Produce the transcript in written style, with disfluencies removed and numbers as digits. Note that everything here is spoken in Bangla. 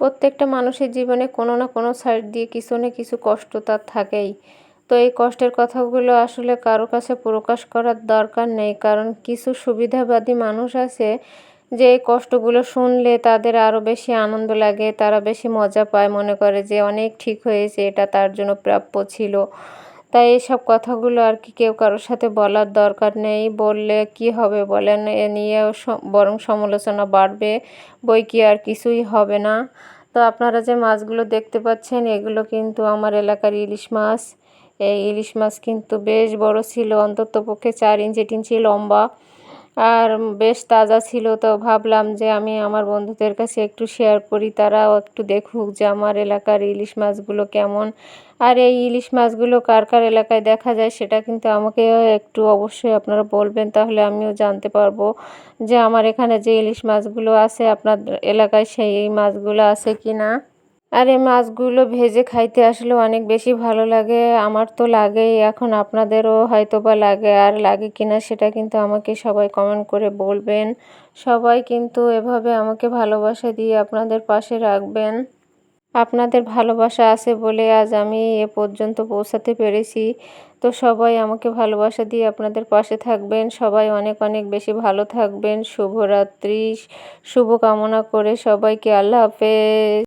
প্রত্যেকটা মানুষের জীবনে কোনো না কোনো সাইড দিয়ে কিছু না কিছু কষ্ট তার থাকেই। তো এই কষ্টের কথাগুলো আসলে কারো কাছে প্রকাশ করার দরকার নেই। কারণ কিছু সুবিধাবাদী মানুষ আছে যে এই কষ্টগুলো শুনলে তাদের আরও বেশি আনন্দ লাগে, তারা বেশি মজা পায়, মনে করে যে অনেক ঠিক হয়েছে, এটা তার জন্য প্রাপ্য ছিল। তাই এসব কথাগুলো আর কি কেউ কারোর সাথে বলার দরকার নেই। বললে কি হবে বলেন? এ নিয়েও বরং সমালোচনা বাড়বে, বই কি আর কিছুই হবে না। তো আপনারা যে মাছগুলো দেখতে পাচ্ছেন এগুলো কিন্তু আমার এলাকার ইলিশ মাছ। এই ইলিশ মাছ কিন্তু বেশ বড় ছিল, অন্ততপক্ষে 4 ইঞ্চি লম্বা। আর বেশ তাজা ছিল। তো ভাবলাম যে আমি আমার বন্ধুদের কাছে একটু শেয়ার করি, তারাও একটু দেখুক যে আমার এলাকার ইলিশ মাছগুলো কেমন। আর এই ইলিশ মাছগুলো কার কার এলাকায় দেখা যায় সেটা কিন্তু আমাকেও একটু অবশ্যই আপনারা বলবেন, তাহলে আমিও জানতে পারবো যে আমার এখানে যে ইলিশ মাছগুলো আছে আপনাদের এলাকায় সেই মাছগুলো আছে কি না। আর এই মাছগুলো ভেজে খাইতে আসলে অনেক বেশি ভালো লাগে। আমার তো লাগেই, এখন আপনাদেরও হয়তোবা লাগে। আর লাগে কিনা সেটা কিন্তু আমাকে সবাই কমেন্ট করে বলবেন। সবাই কিন্তু এভাবে আমাকে ভালোবাসা দিয়ে আপনাদের পাশে রাখবেন। আপনাদের ভালোবাসা আছে বলে আজ আমি এ পর্যন্ত পৌঁছাতে পেরেছি। তো সবাই আমাকে ভালোবাসা দিয়ে আপনাদের পাশে থাকবেন। সবাই অনেক অনেক বেশি ভালো থাকবেন। শুভরাত্রি শুভকামনা করে সবাইকে আল্লাহ হাফেজ।